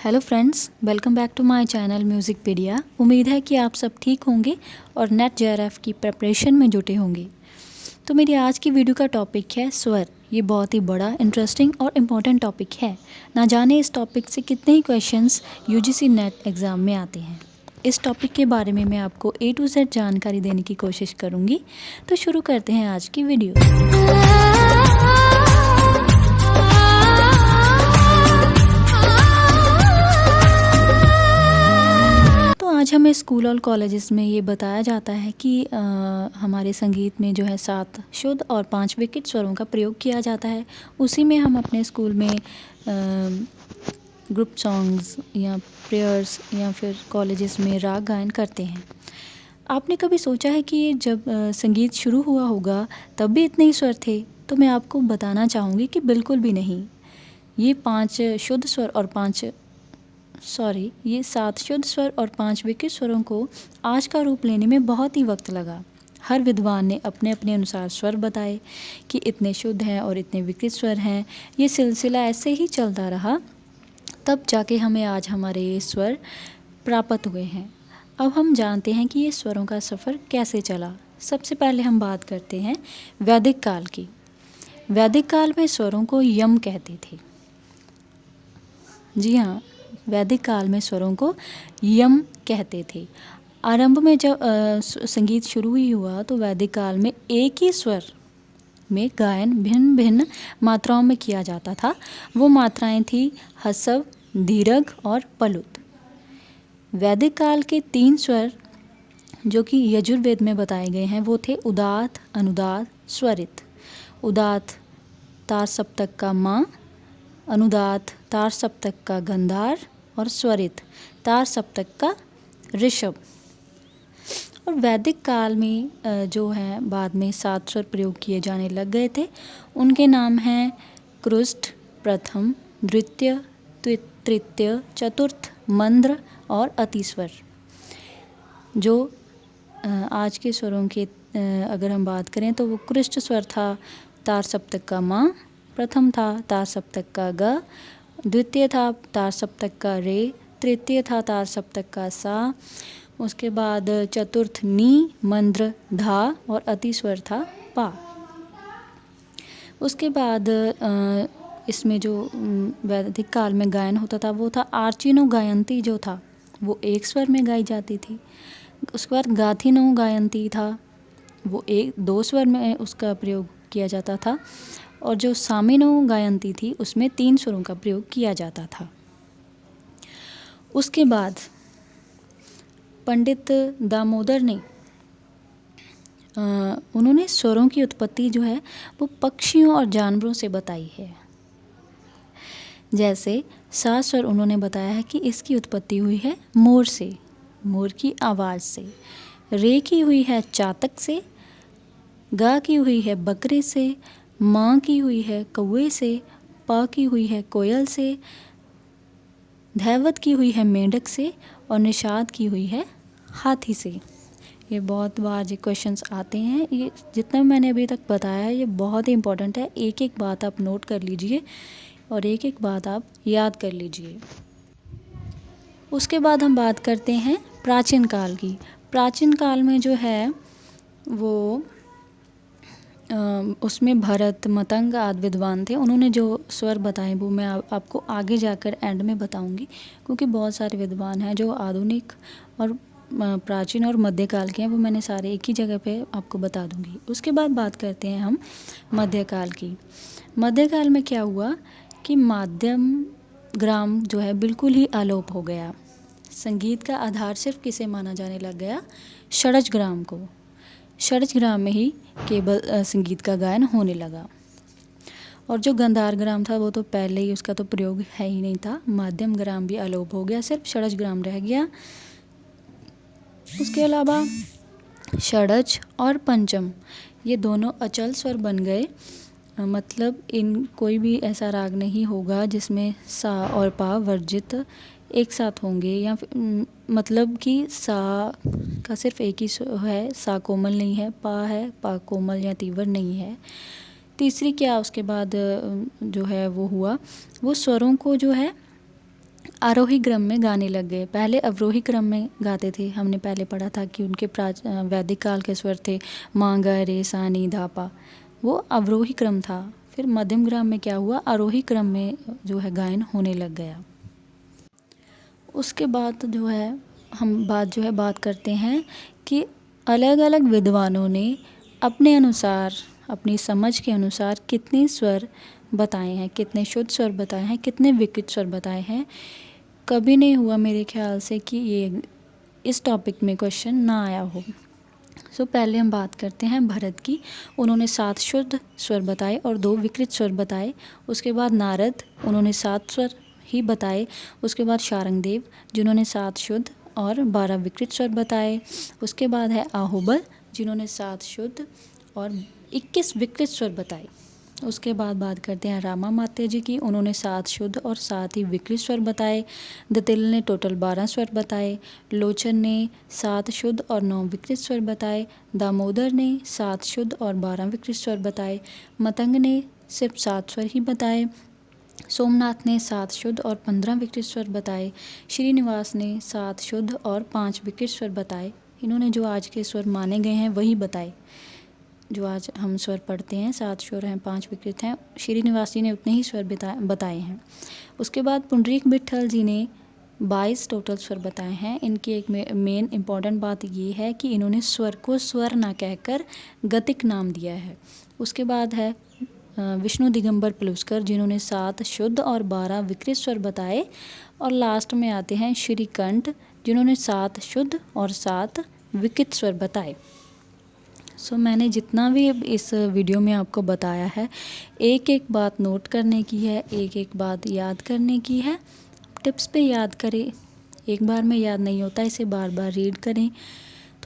Hello friends, welcome back to my channel Musicpedia. उम्मीद है कि आप सब ठीक होंगे और नेट जेआरएफ की प्रिपरेशन में जुटे होंगे। तो मेरी आज की वीडियो का टॉपिक है स्वर। ये बहुत ही बड़ा, इंटरेस्टिंग और इम्पॉर्टेंट टॉपिक है। ना जाने इस टॉपिक से कितने ही क्वेश्चंस यूजीसी नेट एग्ज़ाम में आते हैं। इस टॉपिक के बारे में मैं आपको A to Z जानकारी देने की कोशिश करूँगी। तो शुरू करते हैं आज की वीडियो। आज हमें स्कूल और कॉलेजेस में ये बताया जाता है कि हमारे संगीत में जो है 7 शुद्ध और 5 विकिट स्वरों का प्रयोग किया जाता है। उसी में हम अपने स्कूल में ग्रुप सॉन्ग्स या प्रेयर्स या फिर कॉलेजेस में राग गायन करते हैं। आपने कभी सोचा है कि जब संगीत शुरू हुआ होगा तब भी इतने ही स्वर थे? तो मैं आपको बताना चाहूँगी कि बिल्कुल भी नहीं। ये 5 शुद्ध स्वर और ये 7 शुद्ध स्वर और 5 विकिट स्वरों को आज का रूप लेने में बहुत ही वक्त लगा। हर विद्वान ने अपने अपने अनुसार स्वर बताए कि इतने शुद्ध हैं और इतने विकिट स्वर हैं। ये सिलसिला ऐसे ही चलता रहा, तब जाके हमें आज हमारे ये स्वर प्राप्त हुए हैं। अब हम जानते हैं कि ये स्वरों का सफ़र कैसे चला। सबसे पहले हम बात करते हैं वैदिक काल की। वैदिक काल में स्वरों को यम कहते थे। जी हाँ, वैदिक काल में स्वरों को यम कहते थे। आरंभ में जब संगीत शुरू ही हुआ तो वैदिक काल में एक ही स्वर में गायन भिन्न भिन्न मात्राओं में किया जाता था। वो मात्राएं थी हसव, दीर्घ और पलुत। वैदिक काल के 3 स्वर जो कि यजुर्वेद में बताए गए हैं वो थे उदात्त, अनुदात्त, स्वरित। उदात्त तार सप्तक का माँ, अनुदात्त तार सप्तक का गंधार और स्वरित तार सप्तक का ऋषभ। और वैदिक काल में जो है बाद में 7 स्वर प्रयोग किए जाने लग गए थे। उनके नाम हैं कृष्ट, प्रथम, द्वितीय, तृतीय, चतुर्थ, मंद्र और अतिस्वर। जो आज के स्वरों के अगर हम बात करें तो वो कृष्ट स्वर था तार सप्तक का माँ, प्रथम था तार सप्तक का ग, द्वितीय था तार सप्तक का रे, तृतीय था तार सप्तक का सा, उसके बाद चतुर्थ नी, मंद्र धा और अतिस्वर था पा। उसके बाद इसमें जो वैदिक काल में गायन होता था वो था आर्चिनो गायंती जो था वो एक स्वर में गाई जाती थी। उसके बाद गाथिनो गायंती था वो 2 स्वर में उसका प्रयोग किया जाता था। और जो सामिनो गायंती थी उसमें 3 स्वरों का प्रयोग किया जाता था। उसके बाद पंडित दामोदर ने उन्होंने स्वरों की उत्पत्ति जो है वो पक्षियों और जानवरों से बताई है। जैसे सा स्वर उन्होंने बताया है कि इसकी उत्पत्ति हुई है मोर से, मोर की आवाज़ से। रे की हुई है चातक से, गा की हुई है बकरे से, माँ की हुई है कौवे से, पा की हुई है कोयल से, धैवत की हुई है मेंढक से और निषाद की हुई है हाथी से। ये बहुत बार ये क्वेश्चंस आते हैं। ये जितना मैंने अभी तक बताया है ये बहुत ही इम्पोर्टेंट है। एक एक बात आप नोट कर लीजिए और एक एक बात आप याद कर लीजिए। उसके बाद हम बात करते हैं प्राचीन काल की। प्राचीन काल में जो है वो उसमें भरत, मतंग आदि विद्वान थे। उन्होंने जो स्वर बताए वो मैं आपको आगे जाकर एंड में बताऊंगी, क्योंकि बहुत सारे विद्वान हैं जो आधुनिक और प्राचीन और मध्यकाल के हैं। वो मैंने सारे एक ही जगह पे आपको बता दूंगी। उसके बाद बात करते हैं हम मध्यकाल की। मध्यकाल में क्या हुआ कि माध्यम ग्राम जो है बिल्कुल ही अलोप हो गया। संगीत का आधार सिर्फ किसे माना जाने लग गया? षड्ज ग्राम को। षड्ज ग्राम में ही केवल संगीत का गायन होने लगा। और जो गंधार ग्राम था वो तो पहले ही उसका तो प्रयोग है ही नहीं था। माध्यम ग्राम भी अलोप हो गया, सिर्फ षड्ज ग्राम रह गया। उसके अलावा षड्ज और पंचम ये दोनों अचल स्वर बन गए। मतलब इन कोई भी ऐसा राग नहीं होगा जिसमें सा और पा वर्जित एक साथ होंगे, या मतलब कि सा का सिर्फ एक ही है, सा कोमल नहीं है, पा है, पा कोमल या तीव्र नहीं है। तीसरी क्या उसके बाद जो है वो हुआ, वो स्वरों को जो है आरोही क्रम में गाने लग गए। पहले अवरोही क्रम में गाते थे, हमने पहले पढ़ा था कि उनके वैदिक काल के स्वर थे मा गा रे सा नी धा पा, वो अवरोही क्रम था। फिर मध्यम क्रम में क्या हुआ, आरोही क्रम में जो है गायन होने लग गया। उसके बाद जो है हम बात करते हैं कि अलग अलग विद्वानों ने अपने अनुसार, अपनी समझ के अनुसार कितने स्वर बताए हैं, कितने शुद्ध स्वर बताए हैं, कितने विकृत स्वर बताए हैं। कभी नहीं हुआ मेरे ख्याल से कि ये इस टॉपिक में क्वेश्चन ना आया हो। पहले हम बात करते हैं भरत की। उन्होंने 7 शुद्ध स्वर बताए और 2 विकृत स्वर बताए। उसके बाद नारद, उन्होंने 7 स्वर ही बताए। उसके बाद शारंगदेव, जिन्होंने 7 शुद्ध और 12 विकृत स्वर बताए। उसके बाद है आहुबल, जिन्होंने 7 शुद्ध और 21 विकृत स्वर बताए। उसके बाद बात करते हैं रामा मात्या जी की। उन्होंने 7 शुद्ध और 7 ही विकृत स्वर बताए। दतिल ने टोटल 12 स्वर बताए। लोचन ने 7 शुद्ध और 9 विकृत स्वर बताए। दामोदर ने 7 शुद्ध और 12 विकृत स्वर बताए। मतंग ने सिर्फ 7 स्वर ही बताए। सोमनाथ ने 7 शुद्ध और 15 विकृत स्वर बताए। श्रीनिवास ने 7 शुद्ध और 5 विकृत स्वर बताए। इन्होंने जो आज के स्वर माने गए हैं वही बताए। जो आज हम स्वर पढ़ते हैं, 7 स्वर हैं, 5 विकृत हैं, श्रीनिवास जी ने उतने ही स्वर बताए हैं। उसके बाद पुंडरीक विट्ठल जी ने 22 टोटल स्वर बताए हैं। इनकी एक मेन इम्पॉर्टेंट बात ये है कि इन्होंने स्वर को स्वर ना कहकर गतिक नाम दिया है। उसके बाद है विष्णु दिगंबर पलुस्कर, जिन्होंने 7 शुद्ध और 12 विकृत स्वर बताए। और लास्ट में आते हैं श्रीकंठ, जिन्होंने 7 शुद्ध और 7 विकृत स्वर बताए। मैंने जितना भी इस वीडियो में आपको बताया है, एक एक बात नोट करने की है, एक एक बात याद करने की है। टिप्स पे याद करें, एक बार में याद नहीं होता, इसे बार बार रीड करें,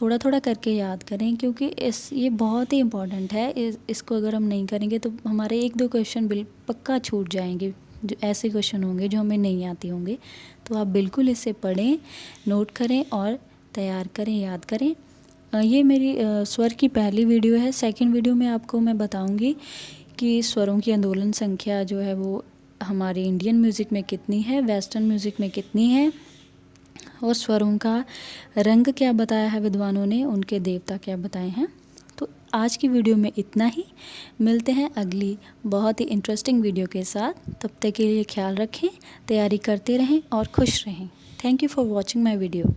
थोड़ा थोड़ा करके याद करें, क्योंकि ये बहुत ही इम्पॉर्टेंट है। इसको अगर हम नहीं करेंगे तो हमारे 1-2 क्वेश्चन पक्का छूट जाएंगे, जो ऐसे क्वेश्चन होंगे जो हमें नहीं आते होंगे। तो आप बिल्कुल इसे पढ़ें, नोट करें और तैयार करें, याद करें। ये मेरी स्वर की पहली वीडियो है। सेकंड वीडियो में आपको मैं बताऊंगी कि स्वरों की आंदोलन संख्या जो है वो हमारे इंडियन म्यूज़िक में कितनी है, वेस्टर्न म्यूज़िक में कितनी है, और स्वरों का रंग क्या बताया है विद्वानों ने, उनके देवता क्या बताए हैं। तो आज की वीडियो में इतना ही। मिलते हैं अगली बहुत ही इंटरेस्टिंग वीडियो के साथ। तब तक के लिए ख्याल रखें, तैयारी करते रहें और खुश रहें। Thank you for watching my video.